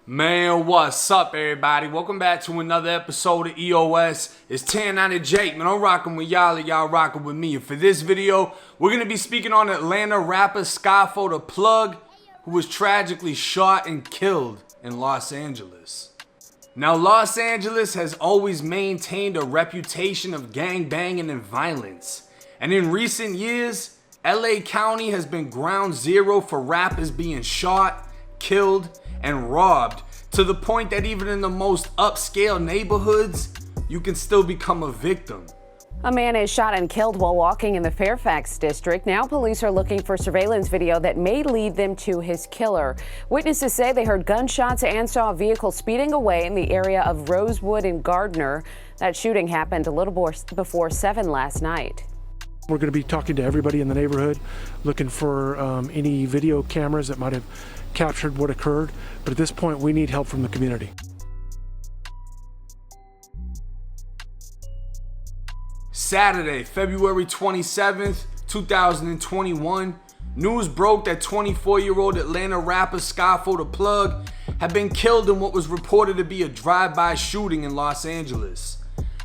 Man, what's up, everybody? Welcome back to another episode of EOS. It's 10 out of Jake, man. I'm rocking with y'all and y'all rocking with me. And for this video, we're going to be speaking on Atlanta rapper Scarfo the Plug, who was tragically shot and killed in Los Angeles. Now, Los Angeles has always maintained a reputation of gangbanging and violence. And in recent years, LA County has been ground zero for rappers being shot, killed, and robbed, to the point that even in the most upscale neighborhoods, you can still become a victim. A man is shot and killed while walking in the Fairfax district. Now police are looking for surveillance video that may lead them to his killer. Witnesses say they heard gunshots and saw a vehicle speeding away in the area of Rosewood and Gardner. That shooting happened a little before 7 last night. We're going to be talking to everybody in the neighborhood, looking for any video cameras that might have captured what occurred. But at this point, we need help from the community. Saturday, February 27th, 2021, news broke that 24-year-old Atlanta rapper Scarfo the Plug had been killed in what was reported to be a drive-by shooting in Los Angeles.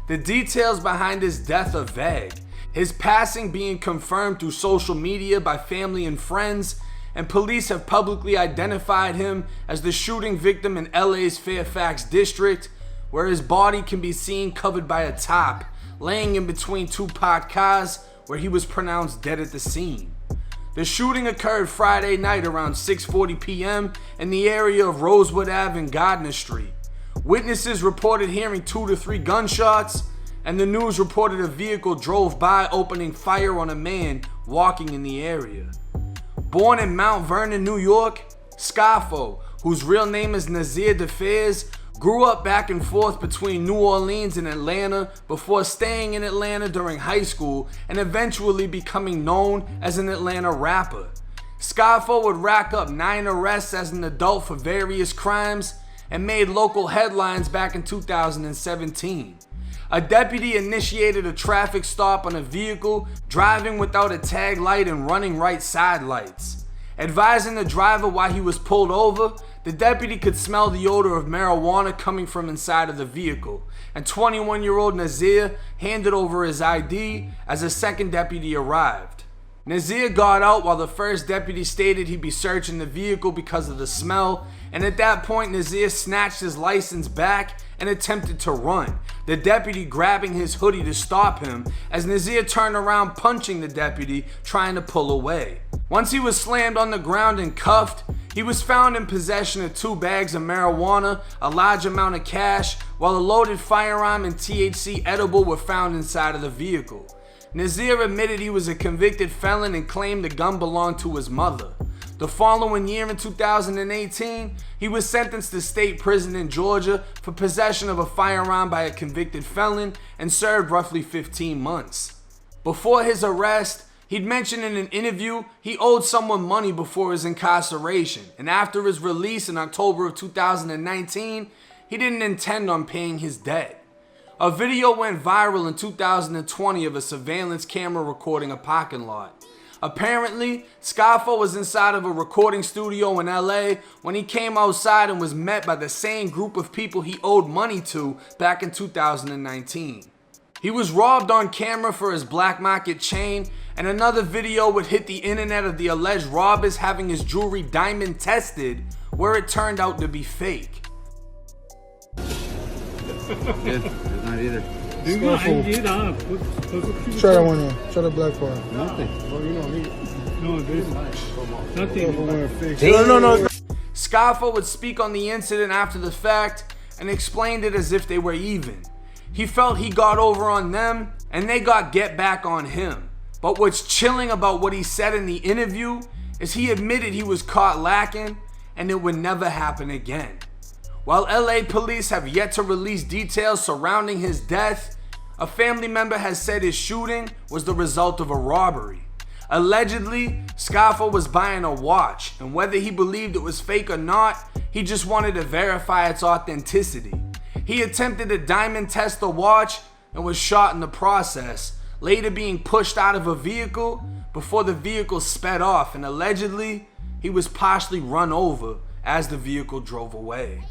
The details behind his death are vague, his passing being confirmed through social media by family and friends, and police have publicly identified him as the shooting victim in LA's Fairfax district, where his body can be seen covered by a top, laying in between two parked cars, where he was pronounced dead at the scene. The shooting occurred Friday night around 6:40 p.m. in the area of Rosewood Ave and Gardner Street. Witnesses reported hearing 2 to 3 gunshots, and the news reported a vehicle drove by opening fire on a man walking in the area. Born in Mount Vernon, New York, Scarfo, whose real name is Nazir DeFez, grew up back and forth between New Orleans and Atlanta before staying in Atlanta during high school and eventually becoming known as an Atlanta rapper. Scarfo would rack up 9 arrests as an adult for various crimes and made local headlines back in 2017. A deputy initiated a traffic stop on a vehicle driving without a tag light and running right side lights. Advising the driver why he was pulled over, the deputy could smell the odor of marijuana coming from inside of the vehicle, and 21-year-old Nazir handed over his ID as a second deputy arrived. Nazir got out while the first deputy stated he'd be searching the vehicle because of the smell, and at that point Nazir snatched his license back and attempted to run, the deputy grabbing his hoodie to stop him as Nazir turned around punching the deputy, trying to pull away. Once he was slammed on the ground and cuffed, he was found in possession of 2 bags of marijuana, a large amount of cash, while a loaded firearm and THC edible were found inside of the vehicle. Nazir admitted he was a convicted felon and claimed the gun belonged to his mother. The following year in 2018, he was sentenced to state prison in Georgia for possession of a firearm by a convicted felon and served roughly 15 months. Before his arrest, he'd mentioned in an interview he owed someone money before his incarceration, and after his release in October of 2019, he didn't intend on paying his debt. A video went viral in 2020 of a surveillance camera recording a parking lot. Apparently, Scarfo was inside of a recording studio in LA when he came outside and was met by the same group of people he owed money to back in 2019. He was robbed on camera for his black market chain, and another video would hit the internet of the alleged robbers having his jewelry diamond tested, where it turned out to be fake. Yeah, it's not either. Try that one on. Try the black part. Nothing. No, there's Nothing. No. Scarfo would speak on the incident after the fact and explained it as if they were even. He felt he got over on them and they got get back on him. But what's chilling about what he said in the interview is he admitted he was caught lacking and it would never happen again. While LA police have yet to release details surrounding his death, a family member has said his shooting was the result of a robbery. Allegedly, Scarfo was buying a watch, and whether he believed it was fake or not, he just wanted to verify its authenticity. He attempted to diamond test the watch and was shot in the process, later being pushed out of a vehicle before the vehicle sped off, and allegedly, he was partially run over as the vehicle drove away.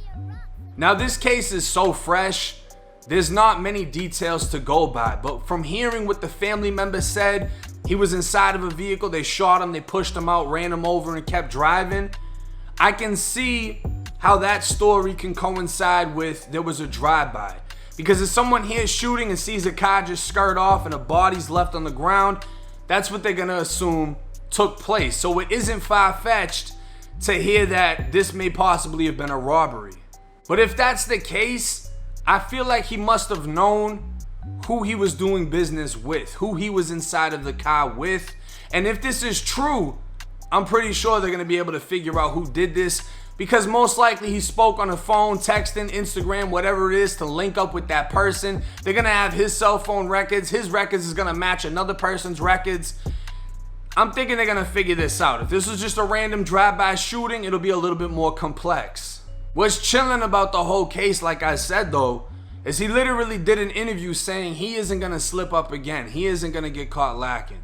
Now this case is so fresh, there's not many details to go by, but from hearing what the family member said, he was inside of a vehicle, they shot him, they pushed him out, ran him over and kept driving. I can see how that story can coincide with there was a drive-by. Because if someone hears shooting and sees a car just skirt off and a body's left on the ground, that's what they're gonna assume took place. So it isn't far-fetched to hear that this may possibly have been a robbery. But if that's the case, I feel like he must have known who he was doing business with, who he was inside of the car with. And if this is true, I'm pretty sure they're gonna be able to figure out who did this, because most likely he spoke on the phone, texting, Instagram, whatever it is, to link up with that person. They're gonna have his cell phone records. His records is gonna match another person's records. I'm thinking they're gonna figure this out. If this was just a random drive-by shooting, it'll be a little bit more complex. What's chilling about the whole case, like I said though, is he literally did an interview saying he isn't gonna slip up again. He isn't gonna get caught lacking.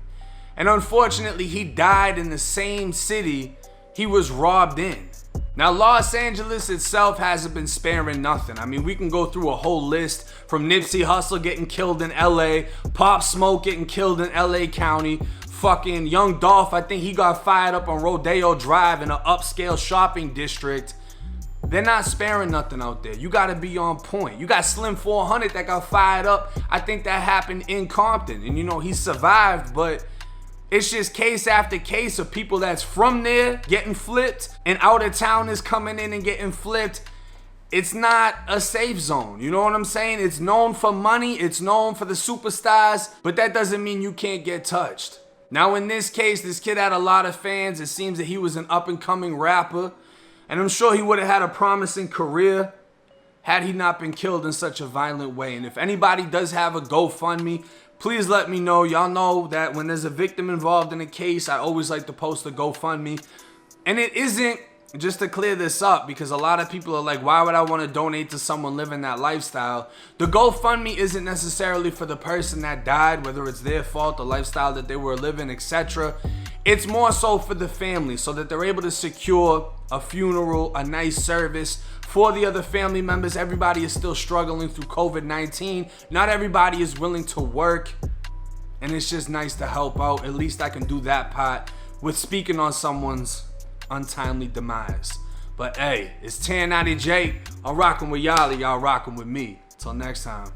And unfortunately, he died in the same city he was robbed in. Now, Los Angeles itself hasn't been sparing nothing. I mean, we can go through a whole list from Nipsey Hussle getting killed in LA, Pop Smoke getting killed in LA County, fucking Young Dolph, I think he got fired up on Rodeo Drive in an upscale shopping district. They're not sparing nothing out there. You gotta be on point. You got Slim 400 that got fired up. I think that happened in Compton. And you know, he survived, but it's just case after case of people that's from there getting flipped and out of towners coming in and getting flipped. It's not a safe zone. You know what I'm saying? It's known for money. It's known for the superstars, but that doesn't mean you can't get touched. Now, in this case, this kid had a lot of fans. It seems that he was an up and coming rapper, and I'm sure he would have had a promising career had he not been killed in such a violent way. And if anybody does have a GoFundMe, please let me know. Y'all know that when there's a victim involved in a case, I always like to post a GoFundMe. And it isn't, just to clear this up, because a lot of people are like, why would I want to donate to someone living that lifestyle? The GoFundMe isn't necessarily for the person that died, whether it's their fault, the lifestyle that they were living, etc. It's more so for the family, so that they're able to secure a funeral, a nice service for the other family members. Everybody is still struggling through COVID-19. Not everybody is willing to work, and it's just nice to help out. At least I can do that part with speaking on someone's untimely demise. But hey, it's 1090 Jake. I'm rocking with y'all, y'all rocking with me. Till next time.